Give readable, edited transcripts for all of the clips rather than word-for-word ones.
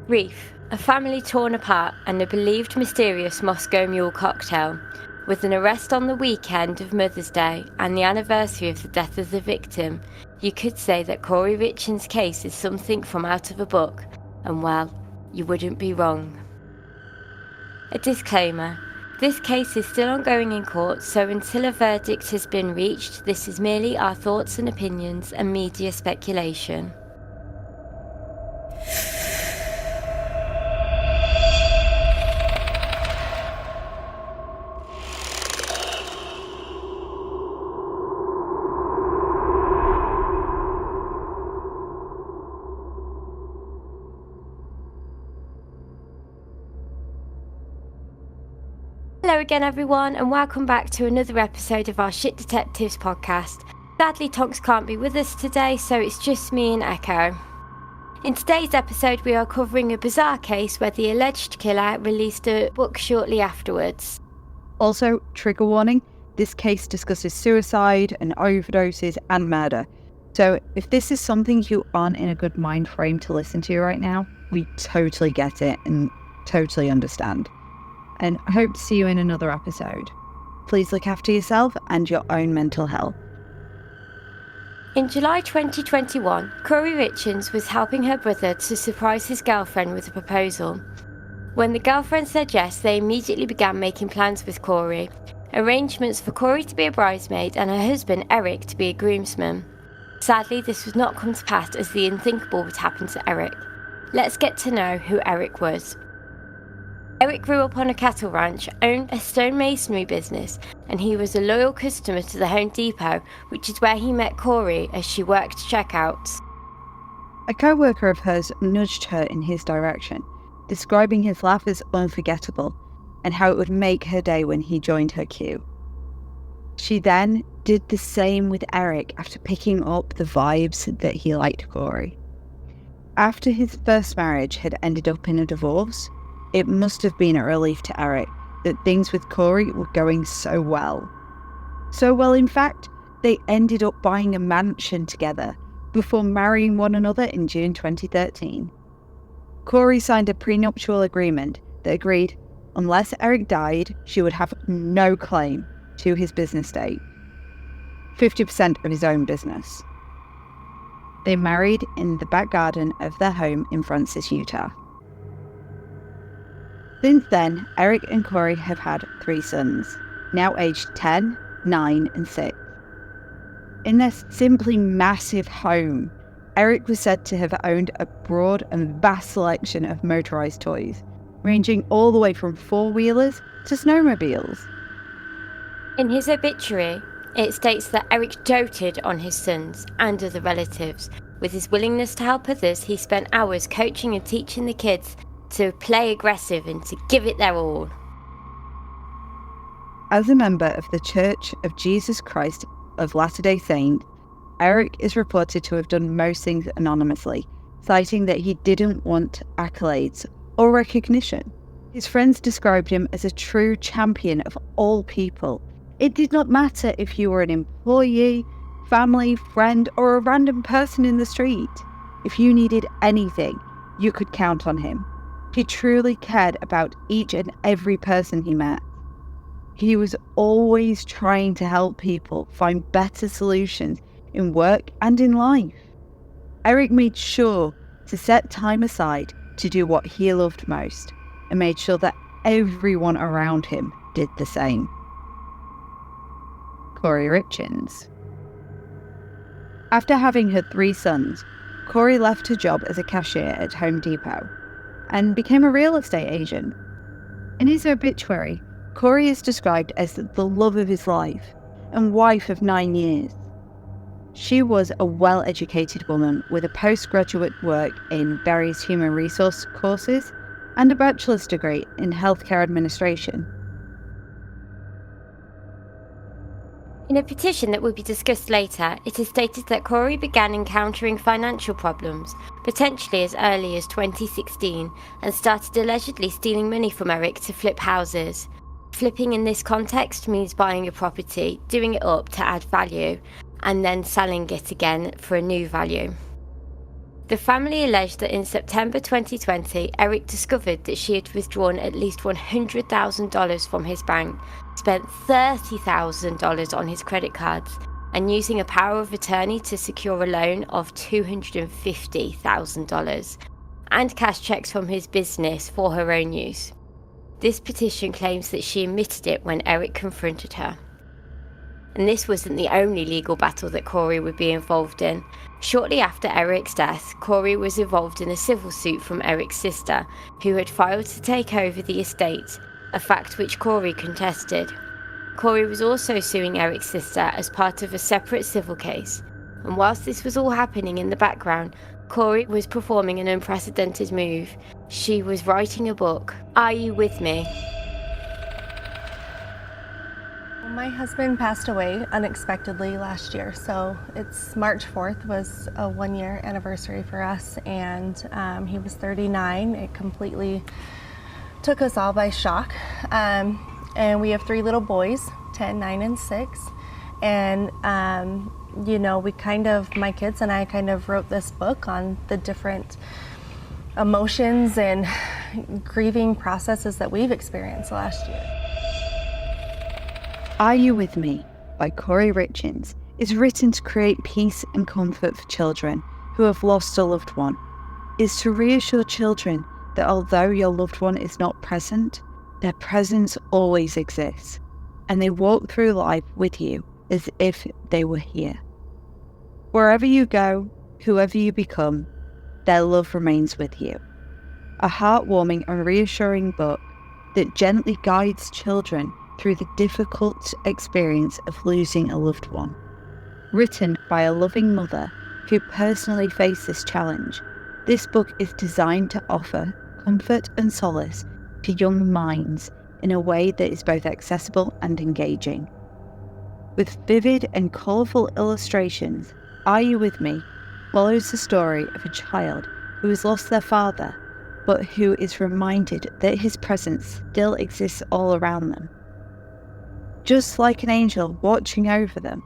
Grief, a family torn apart, and a believed mysterious Moscow Mule cocktail. With an arrest on the weekend of Mother's Day and the anniversary of the death of the victim, you could say that Kouri Richins' case is something from out of a book, and well, you wouldn't be wrong. A disclaimer. This case is still ongoing in court, so until a verdict has been reached, this is merely our thoughts and opinions and media speculation. Hello again everyone, and welcome back to another episode of our Shit Detectives podcast. Sadly Tonks can't be with us today, so it's just me and Echo. In today's episode we are covering a bizarre case where the alleged killer released a book shortly afterwards. Also, trigger warning, this case discusses suicide and overdoses and murder. So if this is something you aren't in a good mind frame to listen to right now, we totally get it and totally understand. And I hope to see you in another episode. Please look after yourself and your own mental health. In July 2021, Kouri Richins was helping her brother to surprise his girlfriend with a proposal. When the girlfriend said yes, they immediately began making plans with Kouri. Arrangements for Kouri to be a bridesmaid and her husband Eric to be a groomsman. Sadly, this would not come to pass as the unthinkable would happen to Eric. Let's get to know who Eric was. Eric grew up on a cattle ranch, owned a stonemasonry business, and he was a loyal customer to the Home Depot, which is where he met Kouri as she worked checkouts. A co-worker of hers nudged her in his direction, describing his laugh as unforgettable and how it would make her day when he joined her queue. She then did the same with Eric after picking up the vibes that he liked Kouri. After his first marriage had ended up in a divorce, it must have been a relief to Eric that things with Kouri were going so well. So well, in fact, they ended up buying a mansion together before marrying one another in June 2013. Kouri signed a prenuptial agreement that agreed unless Eric died, she would have no claim to his business estate, 50% of his own business. They married in the back garden of their home in Francis, Utah. Since then, Eric and Kouri have had 3 sons, now aged 10, 9 and 6. In their simply massive home, Eric was said to have owned a broad and vast selection of motorised toys, ranging all the way from 4-wheelers to snowmobiles. In his obituary, it states that Eric doted on his sons and other relatives. With his willingness to help others, he spent hours coaching and teaching the kids to play aggressive and to give it their all. As a member of the Church of Jesus Christ of Latter-day Saints, Eric is reported to have done most things anonymously, citing that he didn't want accolades or recognition. His friends described him as a true champion of all people. It did not matter if you were an employee, family, friend, or a random person in the street. If you needed anything, you could count on him. He truly cared about each and every person he met. He was always trying to help people find better solutions in work and in life. Eric made sure to set time aside to do what he loved most and made sure that everyone around him did the same. Kouri Richins. After having her 3 sons, Kouri left her job as a cashier at Home Depot and became a real estate agent. In his obituary, Kouri is described as the love of his life and wife of 9 years. She was a well-educated woman with a postgraduate work in various human resource courses and a bachelor's degree in healthcare administration. In a petition that will be discussed later, it is stated that Kouri began encountering financial problems, potentially as early as 2016, and started allegedly stealing money from Eric to flip houses. Flipping in this context means buying a property, doing it up to add value, and then selling it again for a new value. The family alleged that in September 2020, Eric discovered that she had withdrawn at least $100,000 from his bank, spent $30,000 on his credit cards, and using a power of attorney to secure a loan of $250,000 and cash checks from his business for her own use. This petition claims that she admitted it when Eric confronted her. And this wasn't the only legal battle that Kouri would be involved in. Shortly after Eric's death, Kouri was involved in a civil suit from Eric's sister, who had filed to take over the estate, a fact which Kouri contested. Kouri was also suing Eric's sister as part of a separate civil case. And whilst this was all happening in the background, Kouri was performing an unprecedented move. She was writing a book. Are You With Me? My husband passed away unexpectedly last year, so it's March 4th was a 1-year anniversary for us, and he was 39. It completely took us all by shock. And we have 3 little boys, 10, 9, and 6. And my kids and I kind of wrote this book on the different emotions and grieving processes that we've experienced last year. Are You With Me by Kouri Richins is written to create peace and comfort for children who have lost a loved one. It's to reassure children that although your loved one is not present, their presence always exists, and they walk through life with you as if they were here. Wherever you go, whoever you become, their love remains with you. A heartwarming and reassuring book that gently guides children through the difficult experience of losing a loved one. Written by a loving mother who personally faced this challenge, this book is designed to offer comfort and solace to young minds in a way that is both accessible and engaging. With vivid and colourful illustrations, Are You With Me follows the story of a child who has lost their father, but who is reminded that his presence still exists all around them, just like an angel watching over them.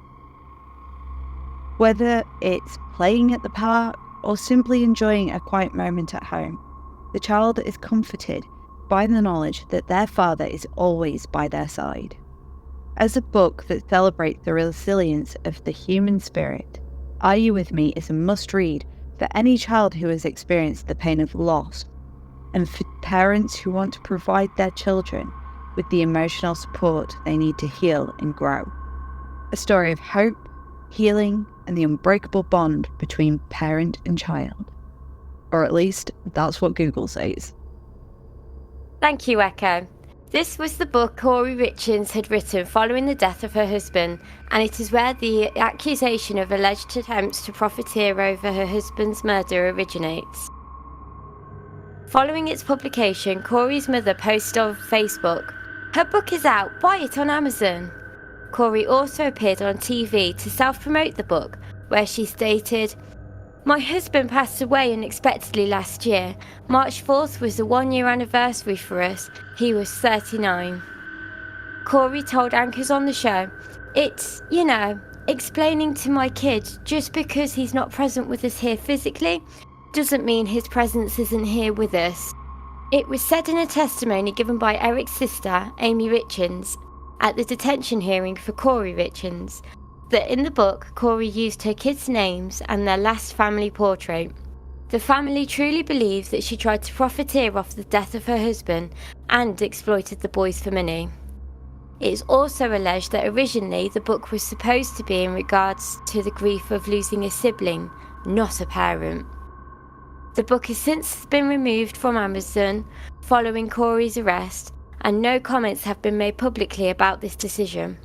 Whether it's playing at the park or simply enjoying a quiet moment at home, the child is comforted by the knowledge that their father is always by their side. As a book that celebrates the resilience of the human spirit, Are You With Me is a must-read for any child who has experienced the pain of loss, and for parents who want to provide their children with the emotional support they need to heal and grow. A story of hope, healing, and the unbreakable bond between parent and child. Or at least, that's what Google says. Thank you, Echo. This was the book Kouri Richins had written following the death of her husband, and it is where the accusation of alleged attempts to profiteer over her husband's murder originates. Following its publication, Kouri's mother posted on Facebook, "Her book is out, buy it on Amazon." Kouri also appeared on TV to self-promote the book, where she stated, "My husband passed away unexpectedly last year. March 4th was the 1-year anniversary for us. He was 39. Kouri told anchors on the show, "It's, explaining to my kid just because he's not present with us here physically doesn't mean his presence isn't here with us." It was said in a testimony given by Eric's sister, Amy Richins, at the detention hearing for Kouri Richins, that in the book, Kouri used her kids' names and their last family portrait. The family truly believes that she tried to profiteer off the death of her husband and exploited the boys for money. It is also alleged that originally the book was supposed to be in regards to the grief of losing a sibling, not a parent. The book has since been removed from Amazon following Kouri's arrest, and no comments have been made publicly about this decision.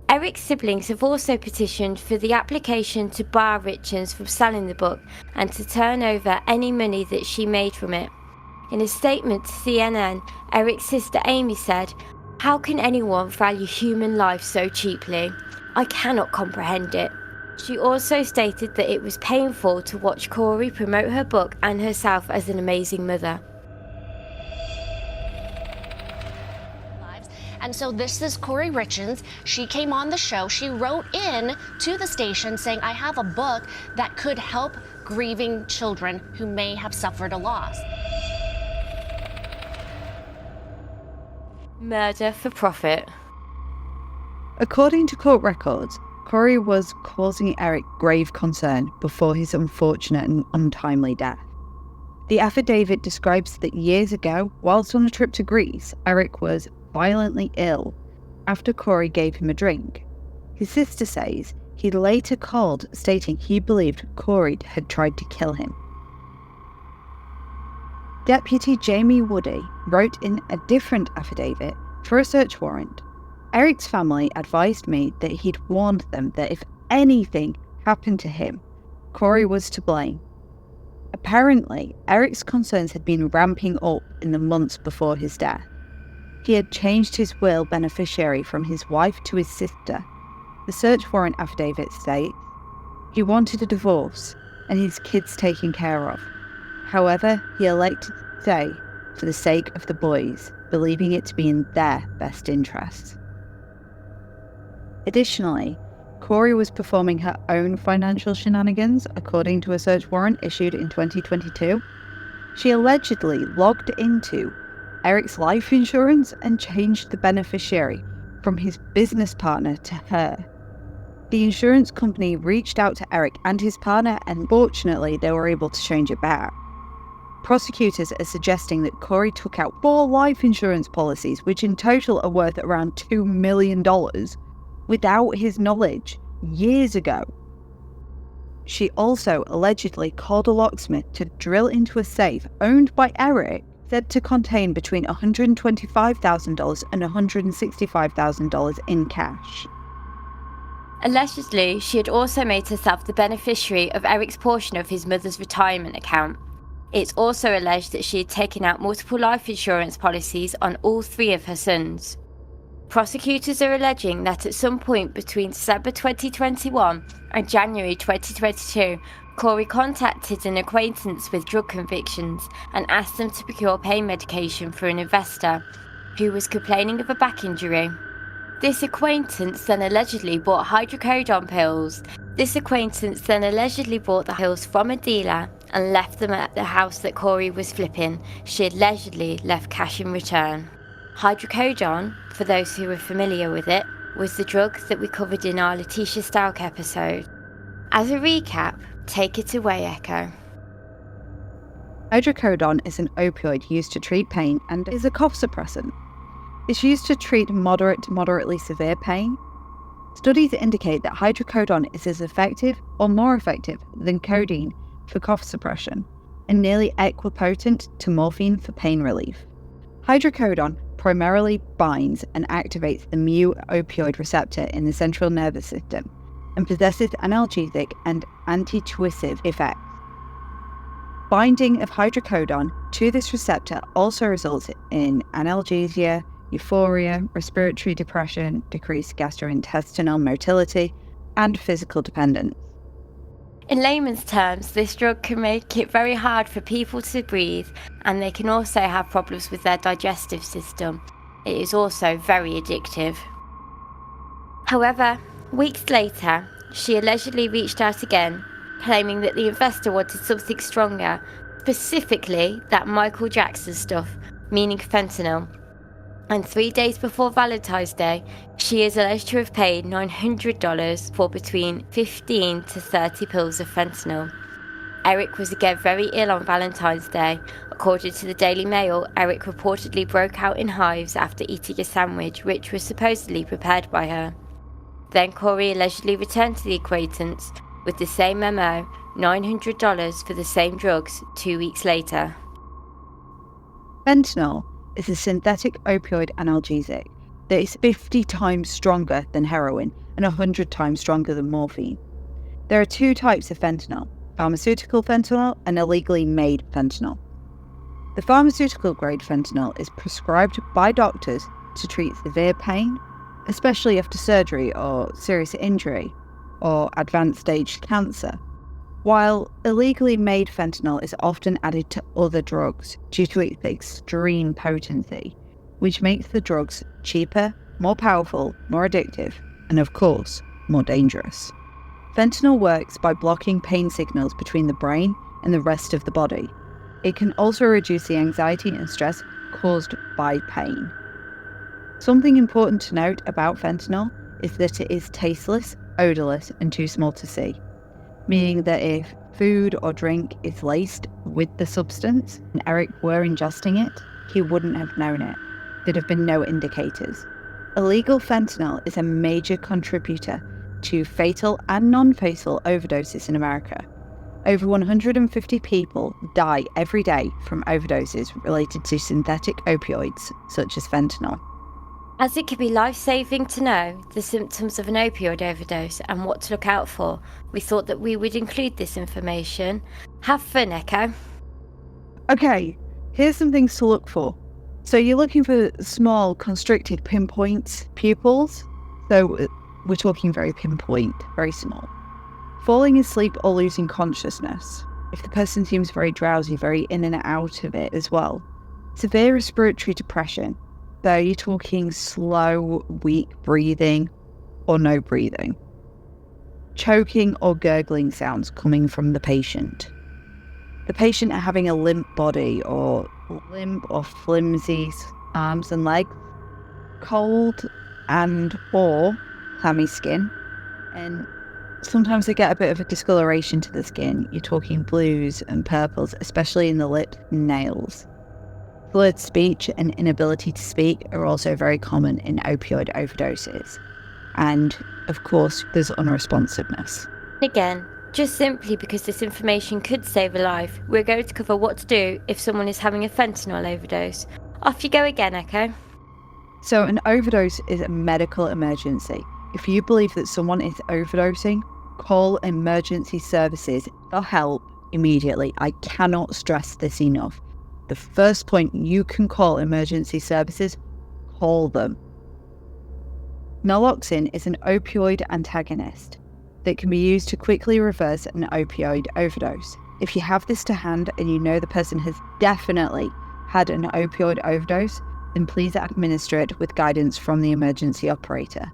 Eric's siblings have also petitioned for the application to bar Richins from selling the book and to turn over any money that she made from it. In a statement to CNN, Eric's sister Amy said, "How can anyone value human life so cheaply? I cannot comprehend it." She also stated that it was painful to watch Kouri promote her book and herself as an amazing mother. And so this is Kouri Richins. She came on the show. She wrote in to the station saying, I have a book that could help grieving children who may have suffered a loss. Murder for profit. According to court records, Kouri was causing Eric grave concern before his unfortunate and untimely death. The affidavit describes that years ago, whilst on a trip to Greece, Eric was violently ill after Kouri gave him a drink. His sister says he later called stating he believed Kouri had tried to kill him. Deputy Jamie Woody wrote in a different affidavit for a search warrant. Eric's family advised me that he'd warned them that if anything happened to him, Kouri was to blame. Apparently, Eric's concerns had been ramping up in the months before his death. He had changed his will beneficiary from his wife to his sister. The search warrant affidavit states he wanted a divorce and his kids taken care of. However, he elected to stay for the sake of the boys, believing it to be in their best interests. Additionally, Kouri was performing her own financial shenanigans, according to a search warrant issued in 2022. She allegedly logged into Eric's life insurance and changed the beneficiary from his business partner to her. The insurance company reached out to Eric and his partner, and fortunately they were able to change it back. Prosecutors are suggesting that Kouri took out 4 life insurance policies, which in total are worth around $2 million, without his knowledge, years ago. She also allegedly called a locksmith to drill into a safe owned by Eric, said to contain between $125,000 and $165,000 in cash. Allegedly, she had also made herself the beneficiary of Eric's portion of his mother's retirement account. It's also alleged that she had taken out multiple life insurance policies on all 3 of her sons. Prosecutors are alleging that at some point between December 2021 and January 2022, Kouri contacted an acquaintance with drug convictions and asked them to procure pain medication for an investor who was complaining of a back injury. This acquaintance then allegedly bought hydrocodone pills. This acquaintance then allegedly bought the pills from a dealer and left them at the house that Kouri was flipping. She allegedly left cash in return. Hydrocodone, for those who are familiar with it, was the drug that we covered in our Letitia Stalk episode. As a recap, take it away, Echo. Hydrocodone is an opioid used to treat pain and is a cough suppressant. It's used to treat moderate to moderately severe pain. Studies indicate that hydrocodone is as effective or more effective than codeine for cough suppression, and nearly equipotent to morphine for pain relief. Hydrocodone primarily binds and activates the mu-opioid receptor in the central nervous system and possesses analgesic and antitussive effects. Binding of hydrocodone to this receptor also results in analgesia, euphoria, respiratory depression, decreased gastrointestinal motility, and physical dependence. In layman's terms, this drug can make it very hard for people to breathe, and they can also have problems with their digestive system. It is also very addictive. However, weeks later, she allegedly reached out again, claiming that the investor wanted something stronger, specifically that Michael Jackson stuff, meaning fentanyl. And 3 days before Valentine's Day, she is alleged to have paid $900 for between 15 to 30 pills of fentanyl. Eric was again very ill on Valentine's Day. According to the Daily Mail, Eric reportedly broke out in hives after eating a sandwich which was supposedly prepared by her. Then Kouri allegedly returned to the acquaintance with the same memo, $900 for the same drugs 2 weeks later. Fentanyl is a synthetic opioid analgesic that is 50 times stronger than heroin and 100 times stronger than morphine. There are 2 types of fentanyl, pharmaceutical fentanyl and illegally made fentanyl. The pharmaceutical grade fentanyl is prescribed by doctors to treat severe pain, especially after surgery or serious injury or advanced stage cancer, while illegally made fentanyl is often added to other drugs due to its extreme potency, which makes the drugs cheaper, more powerful, more addictive, and of course, more dangerous. Fentanyl works by blocking pain signals between the brain and the rest of the body. It can also reduce the anxiety and stress caused by pain. Something important to note about fentanyl is that it is tasteless, odorless, and too small to see, meaning that if food or drink is laced with the substance and Eric were ingesting it, he wouldn't have known it. There'd have been no indicators. Illegal fentanyl is a major contributor to fatal and non-fatal overdoses in America. Over 150 people die every day from overdoses related to synthetic opioids, such as fentanyl. As it can be life-saving to know the symptoms of an opioid overdose and what to look out for, we thought that we would include this information. Have fun, Echo. Okay, here's some things to look for. So you're looking for small, constricted pinpoint pupils. So we're talking very pinpoint, very small. Falling asleep or losing consciousness. If the person seems very drowsy, very in and out of it as well. Severe respiratory depression. So you're talking slow, weak breathing or no breathing. Choking or gurgling sounds coming from the patient. The patient having a limp body or limp or flimsy arms and legs. Cold and or clammy skin. And sometimes they get a bit of a discoloration to the skin. You're talking blues and purples, especially in the lips and nails. Blurred speech and inability to speak are also very common in opioid overdoses. And, of course, there's unresponsiveness. Again, just simply because this information could save a life, we're going to cover what to do if someone is having a fentanyl overdose. Off you go again, Echo. So an overdose is a medical emergency. If you believe that someone is overdosing, call emergency services for help immediately. I cannot stress this enough. The first point you can call emergency services, call them. Naloxone is an opioid antagonist that can be used to quickly reverse an opioid overdose. If you have this to hand and you know the person has definitely had an opioid overdose, then please administer it with guidance from the emergency operator.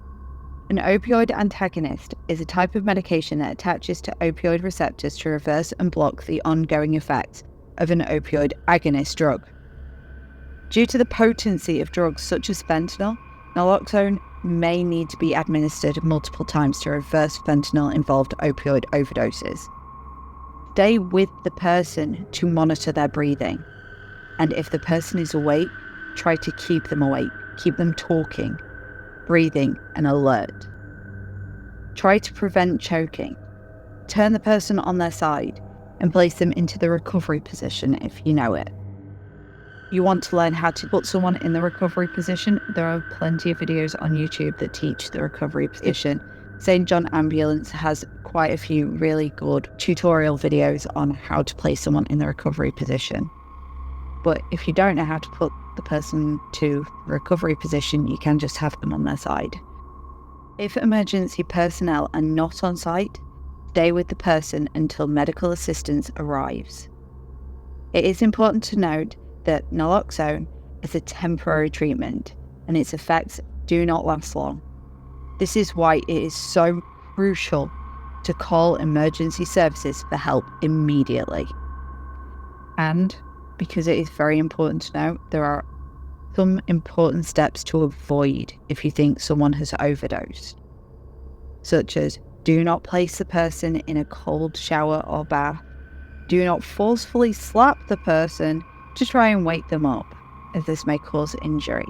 An opioid antagonist is a type of medication that attaches to opioid receptors to reverse and block the ongoing effects of an opioid agonist drug. Due to the potency of drugs such as fentanyl, naloxone may need to be administered multiple times to reverse fentanyl-involved opioid overdoses. Stay with the person to monitor their breathing, and if the person is awake, try to keep them awake, keep them talking, breathing, and alert. Try to prevent choking. Turn the person on their side and place them into the recovery position if you know it. You want to learn how to put someone in the recovery position? There are plenty of videos on YouTube that teach the recovery position. St. John Ambulance has quite a few really good tutorial videos on how to place someone in the recovery position. But if you don't know how to put the person to the recovery position, you can just have them on their side. If emergency personnel are not on site, stay with the person until medical assistance arrives. It is important to note that naloxone is a temporary treatment and its effects do not last long. This is why it is so crucial to call emergency services for help immediately. And because it is very important to note, there are some important steps to avoid if you think someone has overdosed, such as do not place the person in a cold shower or bath. Do not forcefully slap the person to try and wake them up, as this may cause injury.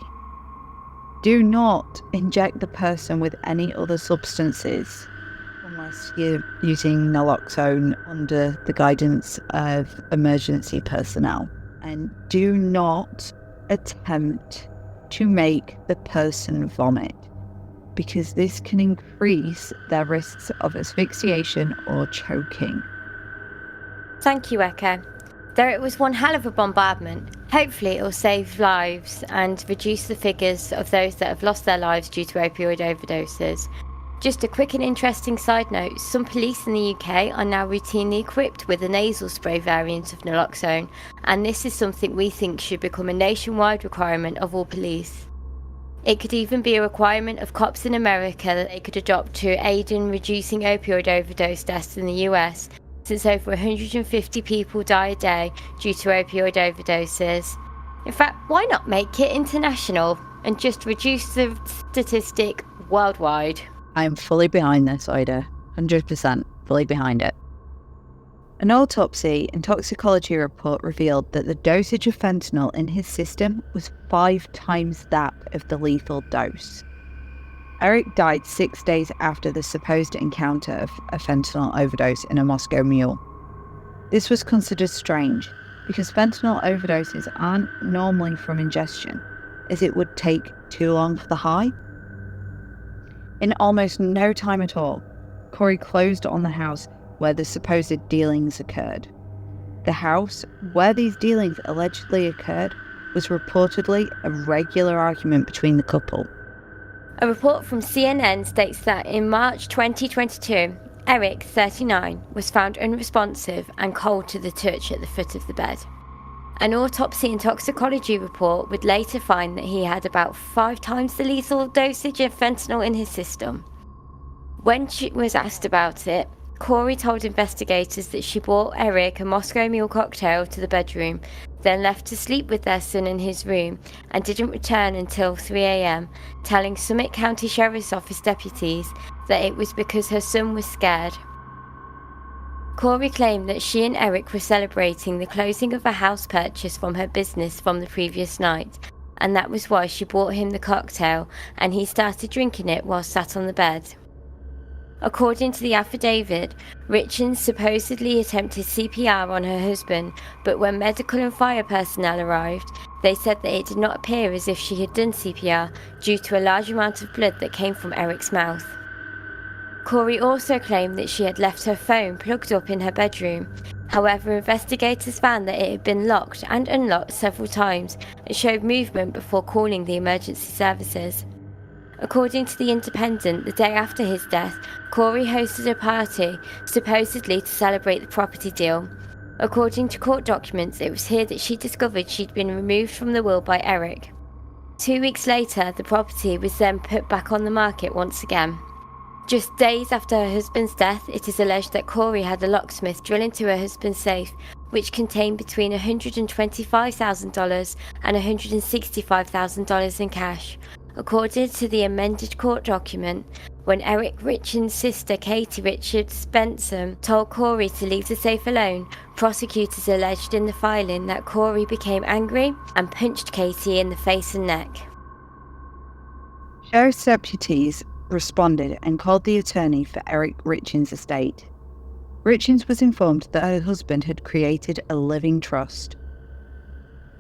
Do not inject the person with any other substances unless you're using naloxone under the guidance of emergency personnel. And do not attempt to make the person vomit, because this can increase their risks of asphyxiation or choking. Thank you, Echo. Though it was one hell of a bombardment, hopefully it will save lives and reduce the figures of those that have lost their lives due to opioid overdoses. Just a quick and interesting side note, some police in the UK are now routinely equipped with a nasal spray variant of naloxone, and this is something we think should become a nationwide requirement of all police. It could even be a requirement of cops in America that they could adopt to aid in reducing opioid overdose deaths in the US, since over 150 people die a day due to opioid overdoses. In fact, why not make it international and just reduce the statistic worldwide? I am fully behind this, Ida. 100% fully behind it. An autopsy and toxicology report revealed that the dosage of fentanyl in his system was 5 times that of the lethal dose. Eric died 6 days after the supposed encounter of a fentanyl overdose in a Moscow Mule. This was considered strange because fentanyl overdoses aren't normally from ingestion, as it would take too long for the high. In almost no time at all, Kouri closed on the house where the supposed dealings occurred. The house where these dealings allegedly occurred was reportedly a regular argument between the couple. A report from CNN states that in March 2022, Eric, 39, was found unresponsive and cold to the touch at the foot of the bed. An autopsy and toxicology report would later find that he had about 5 times the lethal dosage of fentanyl in his system. When she was asked about it, Kouri told investigators that she brought Eric a Moscow Mule cocktail to the bedroom, then left to sleep with their son in his room and didn't return until 3 a.m, telling Summit County Sheriff's Office deputies that it was because her son was scared. Kouri claimed that she and Eric were celebrating the closing of a house purchase from her business from the previous night, and that was why she brought him the cocktail and he started drinking it while sat on the bed. According to the affidavit, Richins supposedly attempted CPR on her husband, but when medical and fire personnel arrived, they said that it did not appear as if she had done CPR due to a large amount of blood that came from Eric's mouth. Kouri also claimed that she had left her phone plugged up in her bedroom. However, investigators found that it had been locked and unlocked several times and showed movement before calling the emergency services. According to The Independent, the day after his death, Kouri hosted a party, supposedly to celebrate the property deal. According to court documents, it was here that she discovered she'd been removed from the will by Eric. 2 weeks later, the property was then put back on the market once again. Just days after her husband's death, it is alleged that Kouri had a locksmith drill into her husband's safe, which contained between $125,000 and $165,000 in cash. According to the amended court document, when Eric Richins' sister Katie Richards Benson told Kouri to leave the safe alone, prosecutors alleged in the filing that Kouri became angry and punched Katie in the face and neck. Sheriff's deputies responded and called the attorney for Eric Richins' estate. Richins was informed that her husband had created a living trust.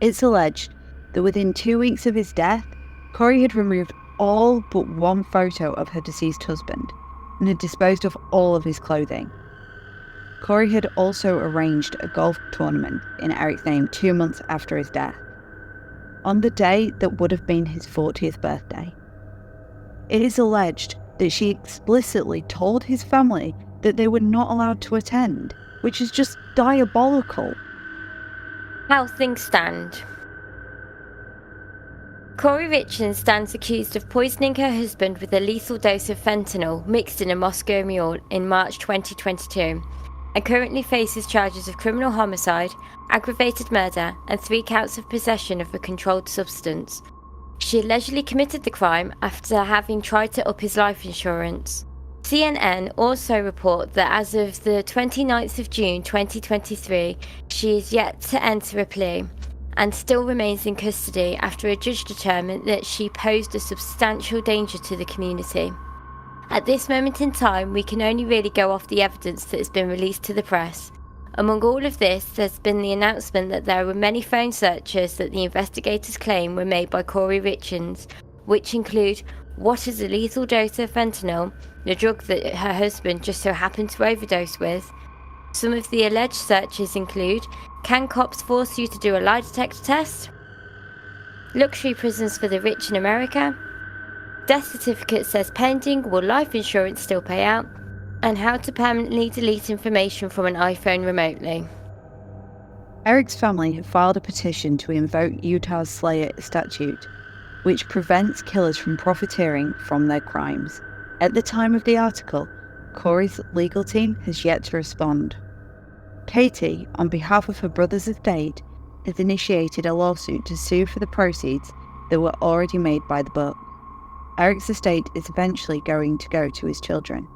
It's alleged that within 2 weeks of his death, Kouri had removed all but one photo of her deceased husband and had disposed of all of his clothing. Kouri had also arranged a golf tournament in Eric's name 2 months after his death, on the day that would have been his 40th birthday. It is alleged that she explicitly told his family that they were not allowed to attend, which is just diabolical. How things stand. Kouri Richins stands accused of poisoning her husband with a lethal dose of fentanyl mixed in a Moscow Mule in March 2022, and currently faces charges of criminal homicide, aggravated murder, and 3 counts of possession of a controlled substance. She allegedly committed the crime after having tried to up his life insurance. CNN also report that as of the 29th of June 2023, she is yet to enter a plea and still remains in custody after a judge determined that she posed a substantial danger to the community. At this moment in time, we can only really go off the evidence that has been released to the press. Among all of this, there's been the announcement that there were many phone searches that the investigators claim were made by Kouri Richins, which include what is a lethal dose of fentanyl, the drug that her husband just so happened to overdose with. Some of the alleged searches include, can cops force you to do a lie detector test? Luxury prisons for the rich in America? death certificate says pending, will life insurance still pay out, and how to permanently delete information from an iPhone remotely. Eric's family have filed a petition to invoke Utah's Slayer statute, which prevents killers from profiteering from their crimes. At the time of the article, Kouri's legal team has yet to respond. Katie, on behalf of her brother's estate, has initiated a lawsuit to sue for the proceeds that were already made by the book. Eric's estate is eventually going to go to his children.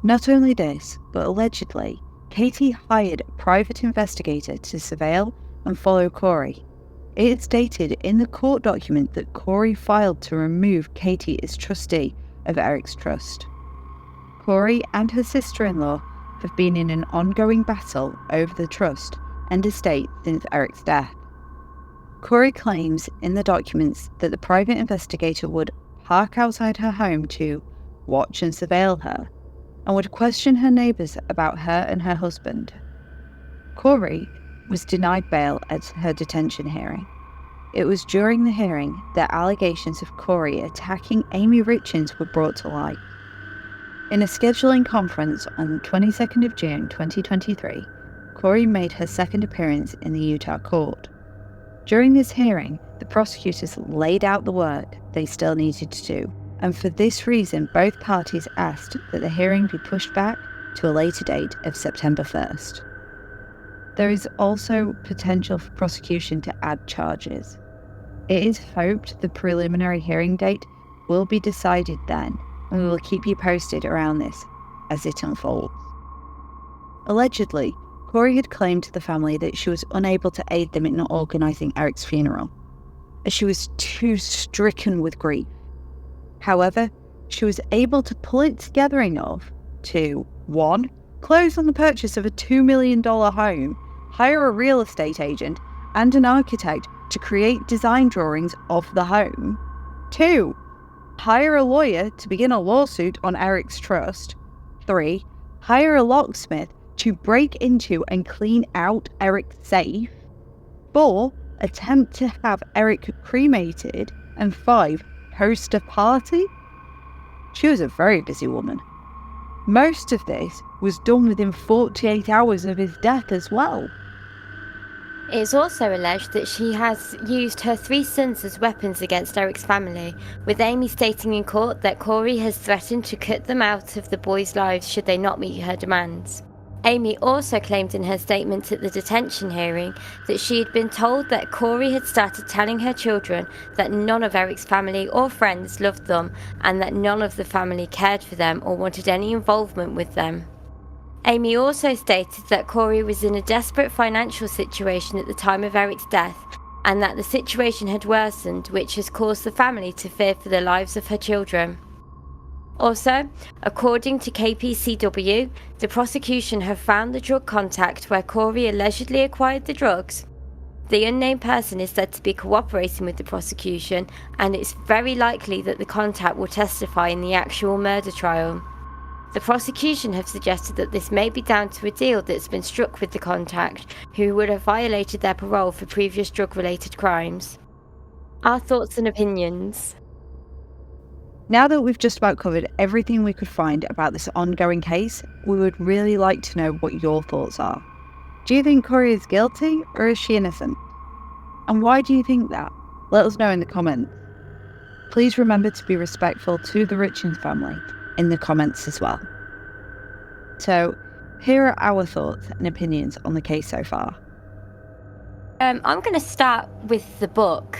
Not only this, but allegedly, Katie hired a private investigator to surveil and follow Kouri. It is stated in the court document that Kouri filed to remove Katie as trustee of Eric's trust. Kouri and her sister-in-law have been in an ongoing battle over the trust and estate since Eric's death. Kouri claims in the documents that the private investigator would park outside her home to watch and surveil her, and would question her neighbours about her and her husband. Kouri was denied bail at her detention hearing. It was during the hearing that allegations of Kouri attacking Amy Richins were brought to light. In a scheduling conference on the 22nd of June 2023, Kouri made her second appearance in the Utah court. During this hearing, the prosecutors laid out the work they still needed to do, and for this reason both parties asked that the hearing be pushed back to a later date of September 1st. There is also potential for prosecution to add charges. It is hoped the preliminary hearing date will be decided then, and we will keep you posted around this as it unfolds. Allegedly, Kouri had claimed to the family that she was unable to aid them in organising Eric's funeral, as she was too stricken with grief. However, she was able to pull it together enough to 1. Close on the purchase of a $2 million home, hire a real estate agent and an architect to create design drawings of the home. 2. Hire a lawyer to begin a lawsuit on Eric's trust. 3. Hire a locksmith to break into and clean out Eric's safe. 4. Attempt to have Eric cremated. And 5. Host a party? She was a very busy woman. Most of this was done within 48 hours of his death as well. It is also alleged that she has used her 3 sons as weapons against Eric's family, with Amy stating in court that Kouri has threatened to cut them out of the boys' lives should they not meet her demands. Amy also claimed in her statement at the detention hearing that she had been told that Kouri had started telling her children that none of Eric's family or friends loved them and that none of the family cared for them or wanted any involvement with them. Amy also stated that Kouri was in a desperate financial situation at the time of Eric's death and that the situation had worsened, which has caused the family to fear for the lives of her children. Also, according to KPCW, the prosecution have found the drug contact where Kouri allegedly acquired the drugs. The unnamed person is said to be cooperating with the prosecution, and it's very likely that the contact will testify in the actual murder trial. The prosecution have suggested that this may be down to a deal that's been struck with the contact, who would have violated their parole for previous drug-related crimes. Our thoughts and opinions. Now that we've just about covered everything we could find about this ongoing case, we would really like to know what your thoughts are. Do you think Kouri is guilty, or is she innocent? And why do you think that? Let us know in the comments. Please remember to be respectful to the Richins family in the comments as well. So, here are our thoughts and opinions on the case so far. I'm going to start with the book.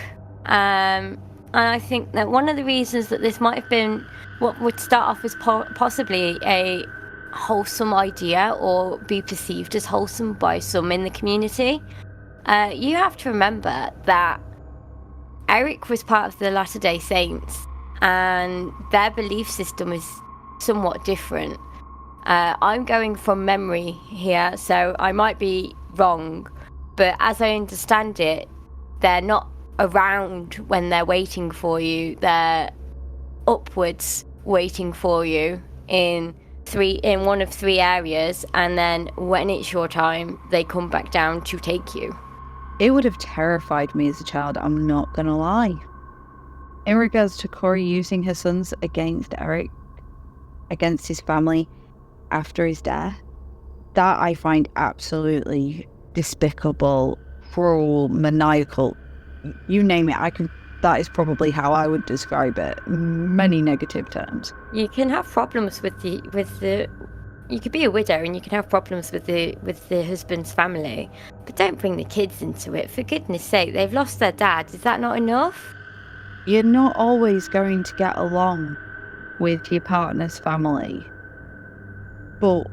And I think that one of the reasons that this might have been what would start off as possibly a wholesome idea or be perceived as wholesome by some in the community, you have to remember that Eric was part of the Latter-day Saints and their belief system is somewhat different. I'm going from memory here, so I might be wrong, but as I understand it, they're not around when they're waiting for you. They're upwards waiting for you in one of 3 areas, and then when it's your time, they come back down to take you. It would have terrified me as a child, I'm not gonna lie. In regards to Kouri using her sons against Eric, against his family after his death, that I find absolutely despicable, cruel, maniacal. You name it, that is probably how I would describe it. Many negative terms. You can have problems with the. You could be a widow and you can have problems with the husband's family, but don't bring the kids into it. For goodness sake, they've lost their dad. Is that not enough? You're not always going to get along with your partner's family, but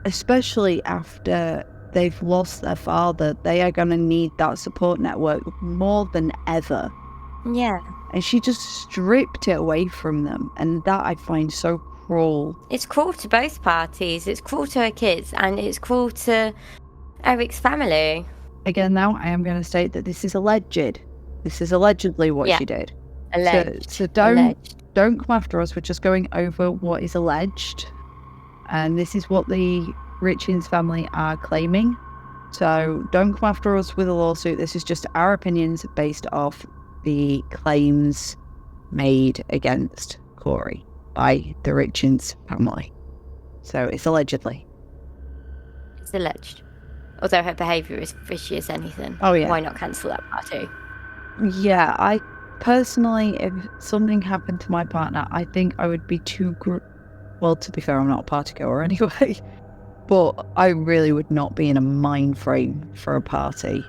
especially after they've lost their father, they are going to need that support network more than ever. Yeah. And she just stripped it away from them, and that I find so cruel. It's cruel to both parties. It's cruel to her kids, and it's cruel to Eric's family. Again, now I am going to state that this is alleged. This is allegedly what she did. Alleged. So don't come after us. We're just going over what is alleged. And this is what the Richins family are claiming. So don't come after us with a lawsuit. This is just our opinions based off the claims made against Kouri by the Richins family. So it's allegedly. It's alleged. Although her behaviour is fishy as anything. Oh, yeah. Why not cancel that party? Yeah, I personally, if something happened to my partner, I think I would be well, to be fair, I'm not a party goer anyway, but I really would not be in a mind frame for a party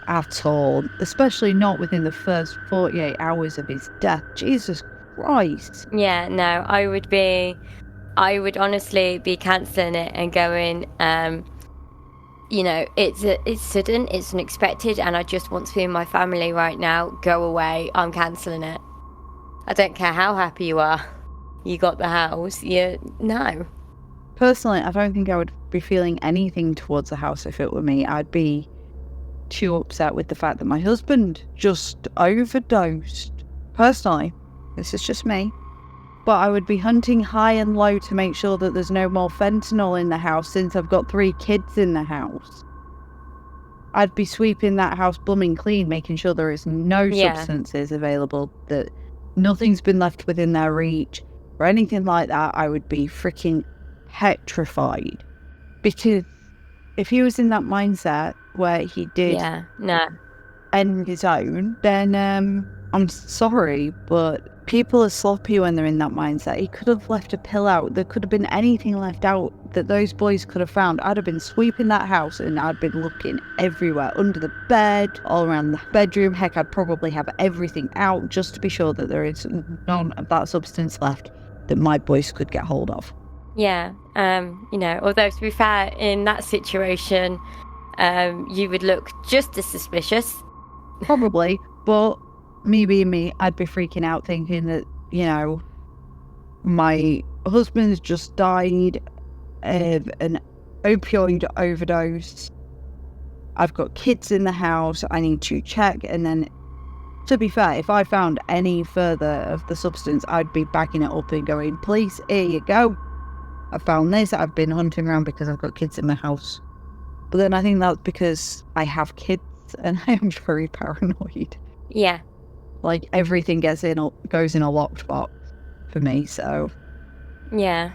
at all, especially not within the first 48 hours of his death. Jesus Christ. Yeah, no, I would honestly be cancelling it and going, it's sudden, it's unexpected, and I just want to be in my family right now. Go away. I'm cancelling it. I don't care how happy you are. You got the house. No. Personally, I don't think I would be feeling anything towards the house if it were me. I'd be too upset with the fact that my husband just overdosed. Personally, this is just me. But I would be hunting high and low to make sure that there's no more fentanyl in the house, since I've got 3 kids in the house. I'd be sweeping that house blooming clean, making sure there is no substances available, that nothing's been left within their reach, or anything like that. I would be freaking petrified. Because if he was in that mindset where he did end his own, then I'm sorry, but people are sloppy when they're in that mindset. He could have left a pill out. There could have been anything left out that those boys could have found. I'd have been sweeping that house and I'd been looking everywhere, under the bed, all around the bedroom. Heck, I'd probably have everything out just to be sure that there is none of that substance left that my boys could get hold of. Yeah, although to be fair, in that situation, you would look just as suspicious. Probably, but me being me, I'd be freaking out thinking that, my husband's just died of an opioid overdose. I've got kids in the house, I need to check, and then, to be fair, if I found any further of the substance, I'd be backing it up and going, police, here you go. I found this, I've been hunting around because I've got kids in my house. But then I think that's because I have kids and I am very paranoid. Yeah. Like, everything goes in a locked box for me, so. Yeah.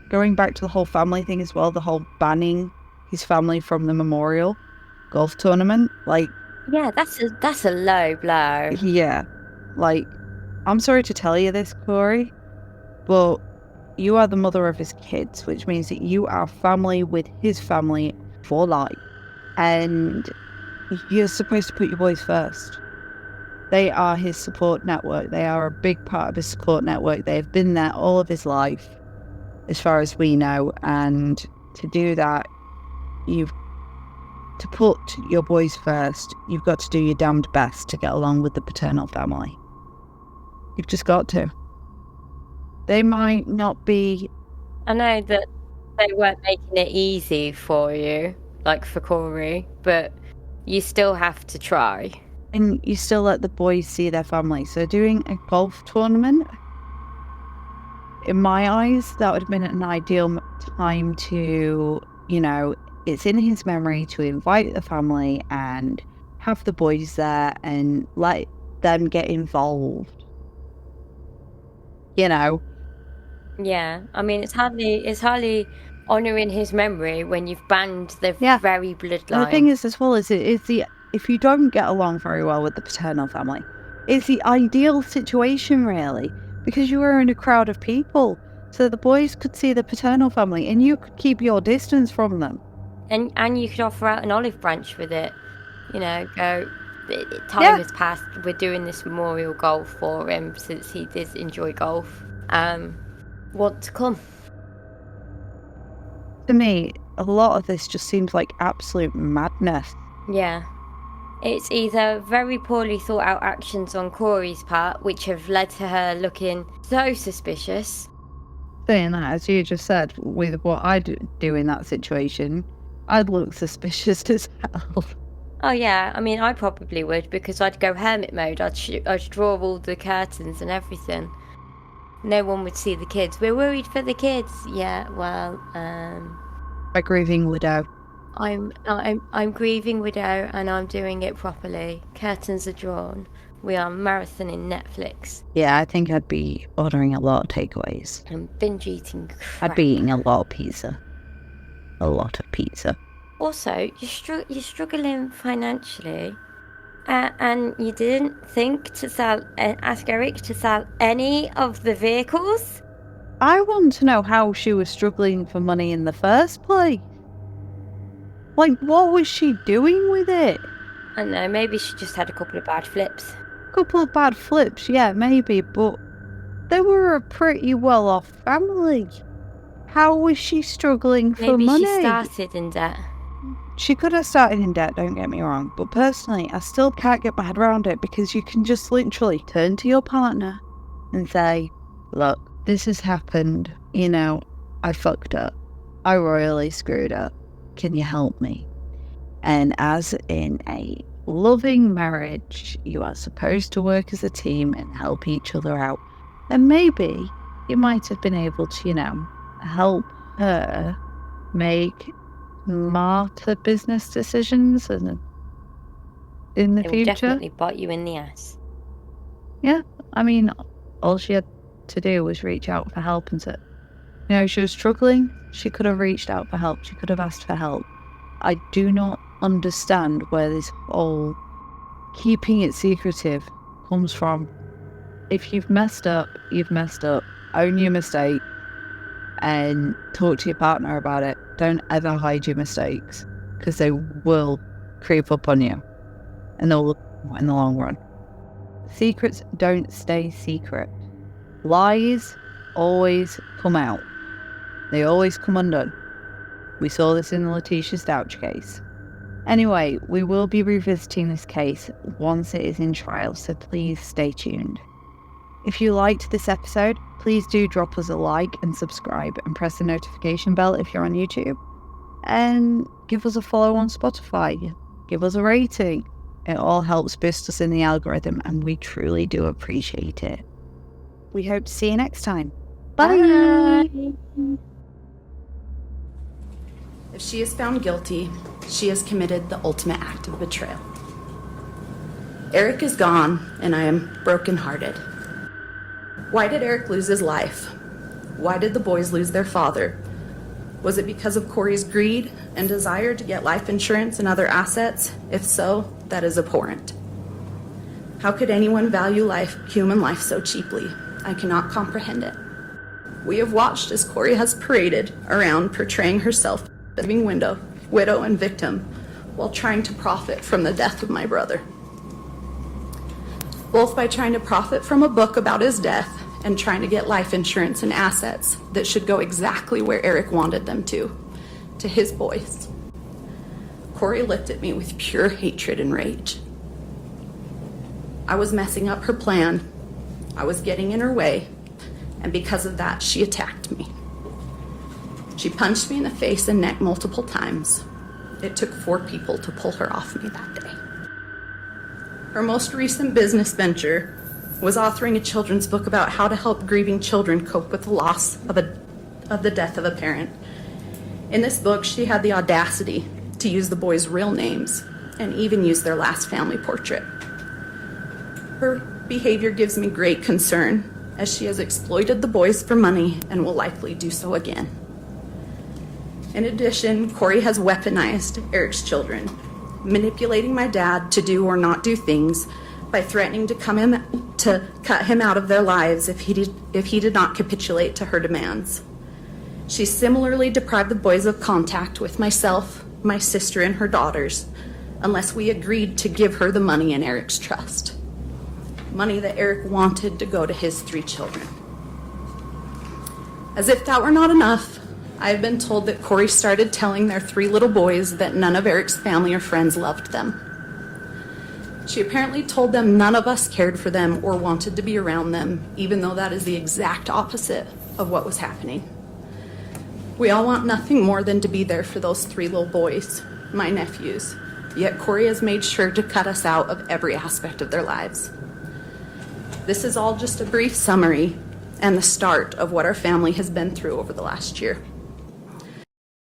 Going back to the whole family thing as well, the whole banning his family from the memorial golf tournament, like. Yeah, that's a low blow. Yeah. Like, I'm sorry to tell you this, Kouri, but you are the mother of his kids, which means that you are family with his family for life. And you're supposed to put your boys first. They are his support network. They are a big part of his support network. They have been there all of his life, as far as we know. And to do that, to put your boys first, you've got to do your damned best to get along with the paternal family. You've just got to. They might not be. I know that they weren't making it easy for you, like for Kouri, but you still have to try. And you still let the boys see their family. So doing a golf tournament, in my eyes, that would have been an ideal time to, it's in his memory to invite the family and have the boys there and let them get involved. you know. Yeah, I mean, it's hardly honouring his memory when you've banned the Yeah. very And the bloodline. thing is, as well, if you don't get along very well with the paternal family, it's the ideal situation, really, because you are in a crowd of people, so the boys could see the paternal family, and you could keep your distance from them. And you could offer out an olive branch with it. You know, go, time Yeah. has passed, we're doing this memorial golf for him since he did enjoy golf. Want to come? To me, a lot of this just seems like absolute madness. Yeah. It's either very poorly thought out actions on Kouri's part, which have led to her looking so suspicious. Saying that, as you just said, with what I do in that situation, I'd look suspicious as hell. Oh yeah, I mean, I probably would, because I'd go hermit mode. I'd draw all the curtains and everything. No one would see the kids. We're worried for the kids. Yeah, well, A grieving widow. I'm grieving widow, and I'm doing it properly. Curtains are drawn. We are marathoning Netflix. Yeah, I think I'd be ordering a lot of takeaways. And binge eating crap. I'd be eating a lot of pizza. A lot of pizza. Also, you're struggling financially, and you didn't think to ask Eric to sell any of the vehicles? I want to know how she was struggling for money in the first place. Like, what was she doing with it? I don't know, maybe she just had a couple of bad flips. Couple of bad flips, yeah, maybe, but they were a pretty well-off family. How was she struggling for Maybe money? she started in debt. She could have started in debt, don't get me wrong, but personally, I still can't get my head around it, because you can just literally turn to your partner and say, look, this has happened, you know, I fucked up. I royally screwed up. Can you help me? And as in a loving marriage, you are supposed to work as a team and help each other out. And maybe you might have been able to, you know, help her make smarter business decisions in the It will future. definitely bite you in the ass. Yeah, I mean, all she had to do was reach out for help, and you know, she was struggling. She could have reached out for help. She could have asked for help. I do not understand where this whole keeping it secretive comes from. If you've messed up, you've messed up. Own your mistake and talk to your partner about it. Don't ever hide your mistakes, because they will creep up on you, and they'll look in the long run. Secrets don't stay secret. Lies always come out. They always come undone. We saw this in the Letitia Stouch case. Anyway, we will be revisiting this case once it is in trial, so please stay tuned. If you liked this episode, please do drop us a like and subscribe, and press the notification bell if you're on YouTube. And give us a follow on Spotify. Give us a rating. It all helps boost us in the algorithm, and we truly do appreciate it. We hope to see you next time. Bye. If she is found guilty, she has committed the ultimate act of betrayal. Eric is gone, and I am brokenhearted. Why did Eric lose his life? Why did the boys lose their father? Was it because of Kouri's greed and desire to get life insurance and other assets? If so, that is abhorrent. How could anyone value human life so cheaply? I cannot comprehend it. We have watched as Kouri has paraded around portraying herself as a living widow and victim while trying to profit from the death of my brother. Both by trying to profit from a book about his death and trying to get life insurance and assets that should go exactly where Eric wanted them to his boys. Kouri looked at me with pure hatred and rage. I was messing up her plan. I was getting in her way, and because of that, she attacked me. She punched me in the face and neck multiple times. It took 4 people to pull her off me that day. Her most recent business venture was authoring a children's book about how to help grieving children cope with the loss of the death of a parent. In this book, she had the audacity to use the boys' real names and even use their last family portrait. Her behavior gives me great concern, as she has exploited the boys for money and will likely do so again. In addition, Kouri has weaponized Eric's children, manipulating my dad to do or not do things by threatening to cut him out of their lives if he did not capitulate to her demands. She similarly deprived the boys of contact with myself, my sister, and her daughters, unless we agreed to give her the money in Eric's trust. Money that Eric wanted to go to his 3 children. As if that were not enough, I have been told that Kouri started telling their 3 little boys that none of Eric's family or friends loved them. She apparently told them none of us cared for them or wanted to be around them, even though that is the exact opposite of what was happening. We all want nothing more than to be there for those 3 little boys, my nephews, yet Kouri has made sure to cut us out of every aspect of their lives. This is all just a brief summary and the start of what our family has been through over the last year.